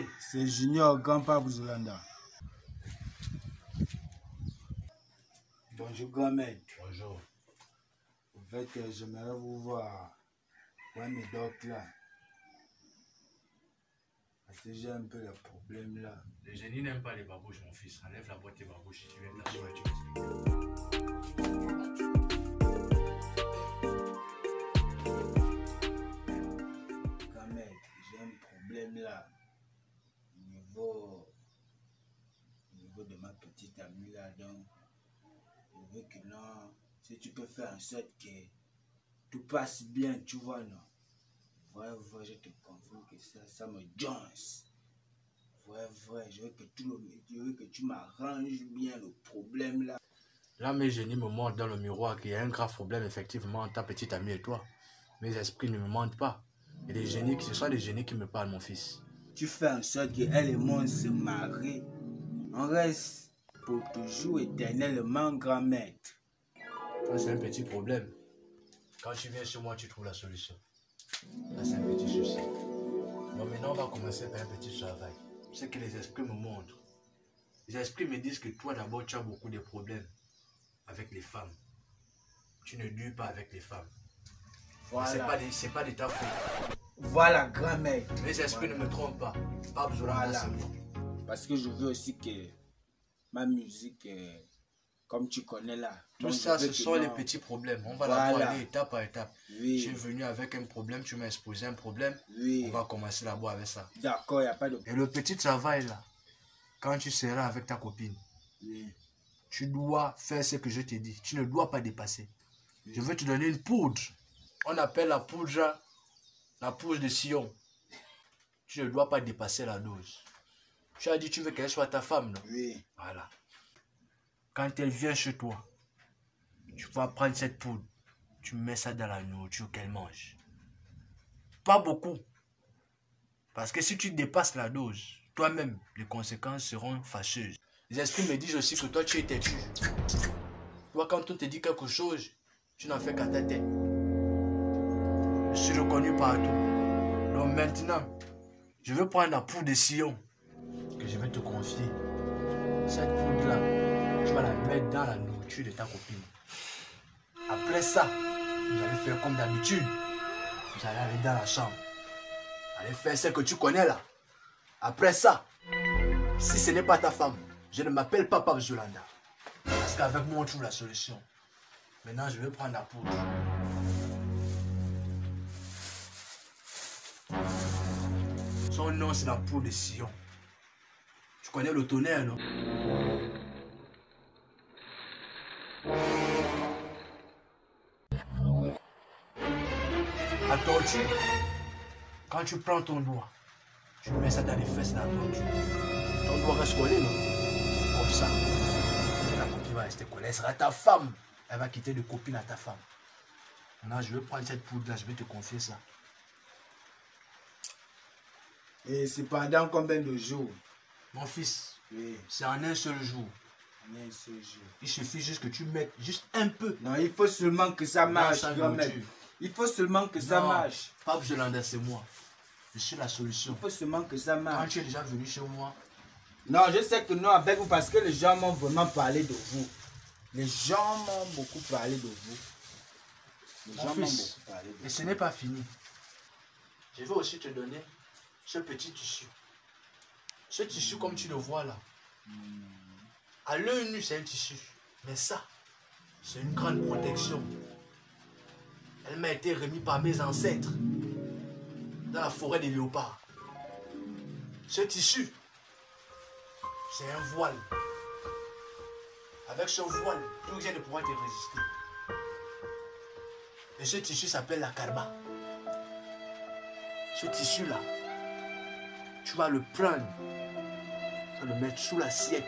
parler. C'est Junior, grand-père Zolanda. Bonjour, grand-maître. Bonjour. En fait, j'aimerais vous voir. Ouais, mes docs là. Parce que j'ai un peu le problème là. Le génie n'aime pas les babouches, mon fils. Enlève la boîte des babouches. Tu viens t'asseoir et tu m'expliques. Grand-maître, j'ai un problème là. Au niveau de ma petite amie là. Donc, je veux que non. Si tu peux faire en sorte que tout passe bien, tu vois, non? Vrai, je te confirme que ça me jonce. Vrai, je veux que tu m'arranges bien le problème là. Là, mes génies me montrent dans le miroir qu'il y a un grave problème, effectivement, entre ta petite amie et toi. Mes esprits ne me mentent pas. Et les génies, ce sont les génies qui me parlent, mon fils. Tu fais en sorte qu'elle et moi se marient. On reste pour toujours éternellement grand-maître. Ça, c'est un petit problème. Quand tu viens chez moi, tu trouves la solution. Ça, c'est un petit souci. Bon, maintenant, on va commencer par un petit travail. C'est que les esprits me montrent. Les esprits me disent que toi, d'abord, tu as beaucoup de problèmes avec les femmes. Tu ne dures pas avec les femmes. Voilà. C'est pas de ta faute. Voilà, grand-maître. Les esprits ne me trompent pas. Pas besoin de ça. Parce que je veux aussi que ma musique, comme tu connais là. Tout ça, ce sont les petits problèmes. On va d'abord aller étape par étape. Oui. Je suis venu avec un problème, tu m'as exposé un problème. Oui. On va commencer d'abord avec ça. D'accord, il n'y a pas de Et le petit travail là, quand tu seras avec ta copine, oui. Tu dois faire ce que je t'ai dit. Tu ne dois pas dépasser. Oui. Je vais te donner une poudre. On appelle la poudre de Sion. Tu ne dois pas dépasser la dose. Tu as dit tu veux qu'elle soit ta femme, non? Oui. Voilà. Quand elle vient chez toi, tu vas prendre cette poudre. Tu mets ça dans la nourriture qu'elle mange. Pas beaucoup. Parce que si tu dépasses la dose, toi-même, les conséquences seront fâcheuses. Les esprits me disent aussi que toi, tu es têtu. Toi, quand on te dit quelque chose, tu n'en fais qu'à ta tête. Je suis reconnu partout. Donc maintenant, je vais prendre la poudre de Sion que je vais te confier. Cette poudre-là, tu vas la mettre dans la nourriture de ta copine. Après ça, vous allez faire comme d'habitude. Vous allez aller dans la chambre. Allez faire ce que tu connais là. Après ça, si ce n'est pas ta femme, je ne m'appelle pas Pape Zolanda. Parce qu'avec moi, on trouve la solution. Maintenant, je vais prendre la poudre. Son nom, c'est la poudre de Sion. Tu connais le tonnerre, non? La tortue. Quand tu prends ton doigt, tu mets ça dans les fesses de la tortue. Ton doigt reste collé, non? C'est comme ça. La copine va rester collée. Elle sera ta femme. Elle va quitter de copine à ta femme. Maintenant, je vais prendre cette poudre-là. Je vais te confier ça. Et c'est pendant combien de jours? Mon fils, Oui. c'est en un seul jour. En un seul jour. Il suffit juste que tu mettes juste un peu. Non, il faut seulement que ça marche, grand-mère. Il faut seulement que ça marche. Pape Zolanda, c'est moi. Je suis la solution. Il faut seulement que ça marche. Quand tu es déjà venu chez moi. Non, je sais que non avec vous parce que les gens m'ont vraiment parlé de vous. Les gens m'ont beaucoup parlé de vous. Les gens m'ont beaucoup parlé de vous. Et ce n'est pas fini. Je vais aussi te donner ce petit tissu. Ce tissu, comme tu le vois là. À l'œil nu, c'est un tissu. Mais ça, c'est une grande protection. Elle m'a été remise par mes ancêtres dans la forêt des léopards. Ce tissu, c'est un voile. Avec ce voile, tout vient de pouvoir te résister. Et ce tissu s'appelle la karma. Ce tissu-là, tu vas le prendre, tu vas le mettre sous l'assiette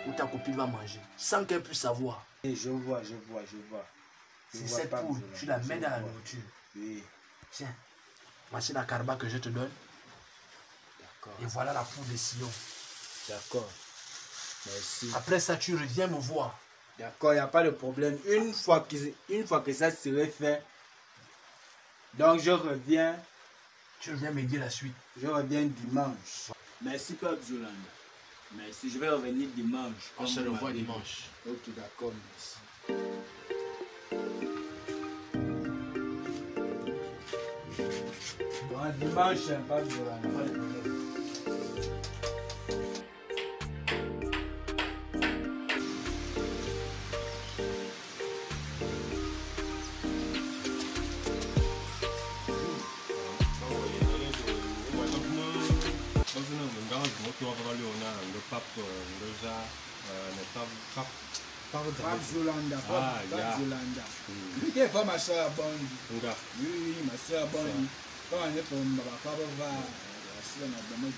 où ta copine va manger, sans qu'elle puisse savoir. Et je vois. C'est cette poudre, tu la mets dans la nourriture. Oui. Tiens, voici la karma que je te donne. D'accord. Et voilà la poudre de Sion. D'accord. Merci. Après ça, tu reviens me voir. D'accord, il n'y a pas de problème. Une fois que ça serait fait, donc je reviens. Tu reviens me dire la suite. Je reviens dimanche. Merci, Pape Zolanda. Merci, je vais revenir dimanche. On se revoit dimanche. Ok, d'accord, merci. Bon, dimanche, Pape Zolanda, pas de problème. Pape Zolanda, Pape Zolanda. Lui qui est pas ma soeur Bondi. Oui, ma soeur Bondi. Quand on est pour ma papa va la soeur n'a pas dit.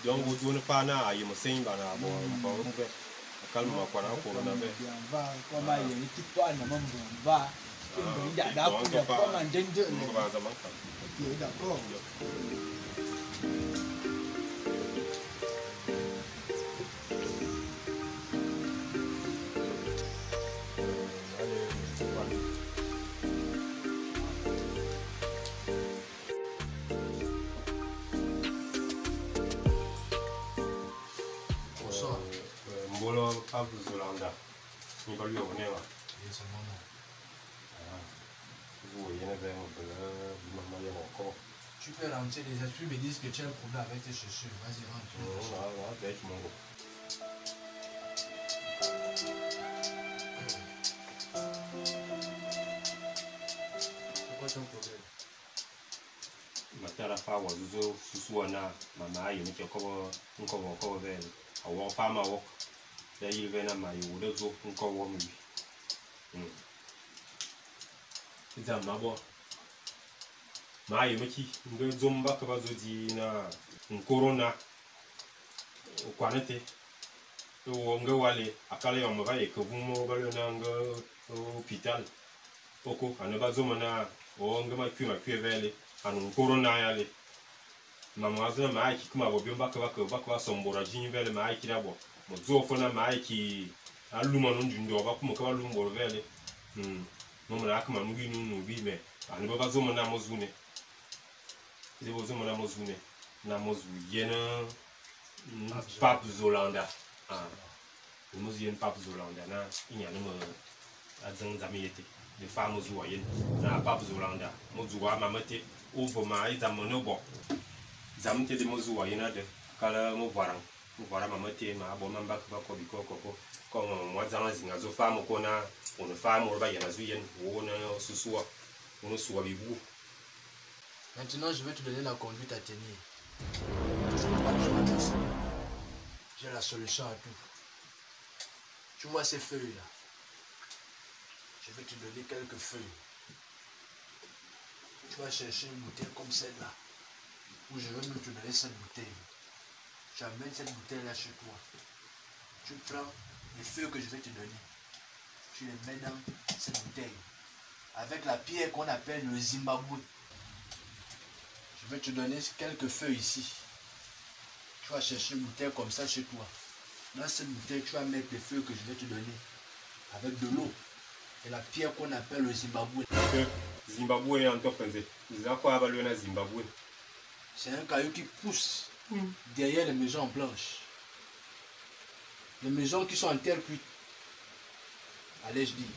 Donc, vous ne pas là, il me saigne dans la boîte. Calme, quoi, on a d'accord. Mbolo Pape Zolanda, ni pas lui revenir là. Vous voyez, encore. Tu peux rentrer, les esprits me disent que tu as un problème avec tes chaussures. Vas-y, rentre. C'est quoi ton problème? Matala fa wazuzo susuana mama ayi mike kobo nkobo kobo vele awo fama wo ya yilvena mai wude zo nkobo mi iza mabo mai miki nge zomba ka bazo di na corona kwanete o nge wale akala yo mba ye ko bumo balo na nge hospital oko anaba zo mana o nge ma kwi vele anu corona yale mama azuna ma aiki kuma bo biomba ka sombora jin vele ma aiki dabo mo zo fona ma aiki aluma no njundo ba kuma ka lumbo vele mama na akama mugi nu bi me anu baba zo mana mozune ze zo mana mozune na mozu yena Pape Zolanda mozu yen Pape Zolanda na inya no azang zamiyete de famo zuwa yen na Pape Zolanda mozu wa mamate ouvre ma examene bon zamte de mozu wa yen de kala mo voilà mamate ma bon mamba ka ko biko ko comme moi zanga zinga zo famo ko na on famo ba yana zu yen wona susua on suwa bibu. Maintenant je vais te donner la conduite à tenir. Je n'ai pas besoin de ça. J'ai la solution à tout. Tu vois ces feuilles là. Je vais te donner quelques feuilles. Tu vas chercher une bouteille comme celle-là. Ou je vais même te donner cette bouteille. Tu amènes cette bouteille-là chez toi. Tu prends les feuilles que je vais te donner. Tu les mets dans cette bouteille. Avec la pierre qu'on appelle le Zimbabwe. Je vais te donner quelques feuilles ici. Tu vas chercher une bouteille comme ça chez toi. Dans cette bouteille, tu vas mettre les feuilles que je vais te donner. Avec de l'eau. Et la pierre qu'on appelle le Zimbabwe. Zimbabwe en top Zimbabwe. C'est un caillou qui pousse derrière les maisons blanches. Les maisons qui sont en terre cuite. Allez, je dis.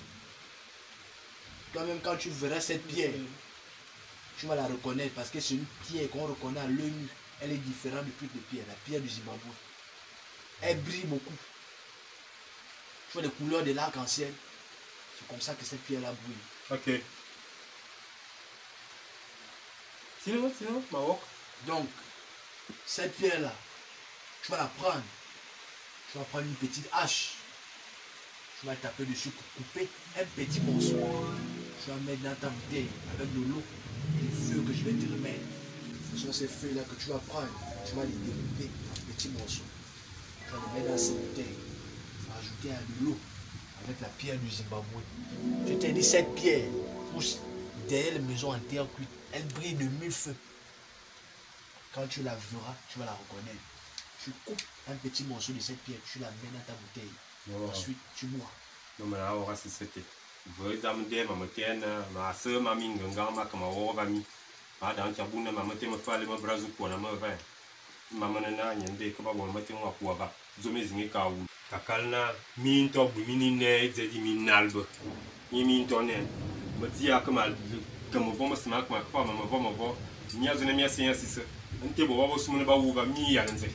Toi-même, quand tu verras cette pierre, tu vas la reconnaître parce que c'est une pierre qu'on reconnaît à l'œil nu. Elle est différente de toutes les pierres. La pierre du Zimbabwe. Elle brille beaucoup. Tu vois les couleurs de l'arc-en-ciel. C'est comme ça que cette pierre-là brille. Ok. Sinon, Maroc. Donc, cette pierre-là, tu vas la prendre. Tu vas prendre une petite hache. Tu vas taper dessus pour couper un petit morceau. Tu vas mettre dans ta bouteille avec de l'eau et les feuilles que je vais te remettre. Ce sont ces feuilles-là que tu vas prendre. Tu vas les découper en petits morceaux. Tu vas les mettre dans cette bouteille. Tu vas ajouter de l'eau avec la pierre du Zimbabwe. Je t'ai dit cette pierre pousse derrière la maison en terre cuite. Elle brille de 1000 feux. Quand tu la verras, tu vas la reconnaître. Tu coupes un petit morceau de cette pierre, tu la mets dans ta bouteille. Ensuite, tu bois. Non, mais là, on va se citer. Vous avez ma metienne, ma soeur, ma mine, ma comme on va mis. Ma dans Tiabouna, ma metienne me fallait me braser pour la main. Ma manana, yende, comme on mettait en quoi. Zomezing kaou. Kakalna, min top, minine, zedi minalbe. Yimin tonne. Me dit à comme bon, me smack ma femme, ma voix, ma voix. Nia zone mia sien sisse. Nte bo wabo sumune ba wuga mi ya nze.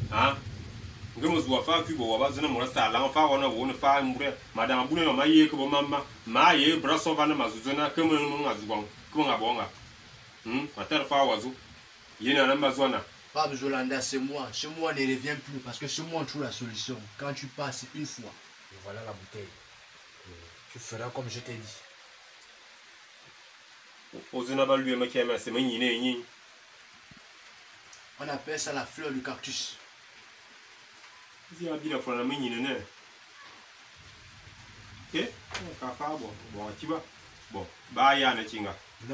Ha? Ngemo zuwa fa ku bo waba zone mo sa la fa wona wo ne fa mbre. Madam bune ma ye ko mama. Ma ye braso va na mazuzona kemo ngo ngazubon. Ko ngabonga. Mater fa wazu. Yena na mazona. Pas Jolanda, c'est moi. Ce mois ne revient plus parce que ce mois on trouve la solution. Quand tu passes une fois, et voilà la bouteille. Tu feras comme je t'ai dit. On appelle ça la fleur du cactus. Non,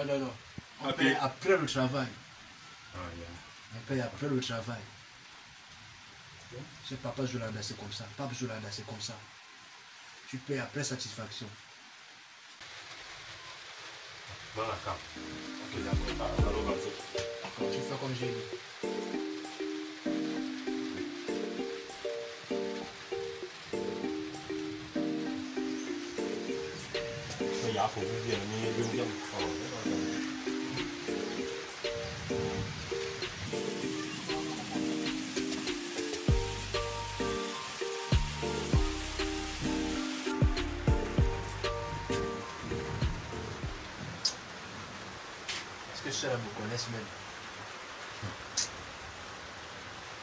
non, non. On paye après le travail. On paye après le travail. C'est Papa Jolanda, c'est comme ça. Papa Jolanda, c'est comme ça. Tu payes après satisfaction. D'accord. Ok, d'accord. Tu fais comme j'ai dit. Est-ce que ceux-là me connaissent même?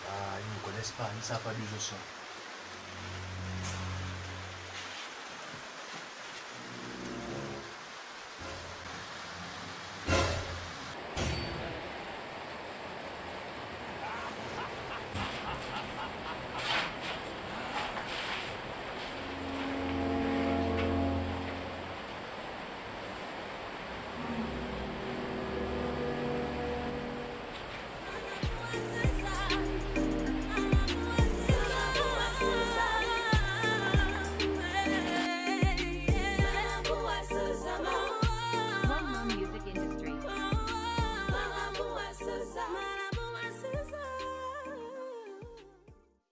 Ah, ils ne me connaissent pas, ils ne savent pas d'où je sors.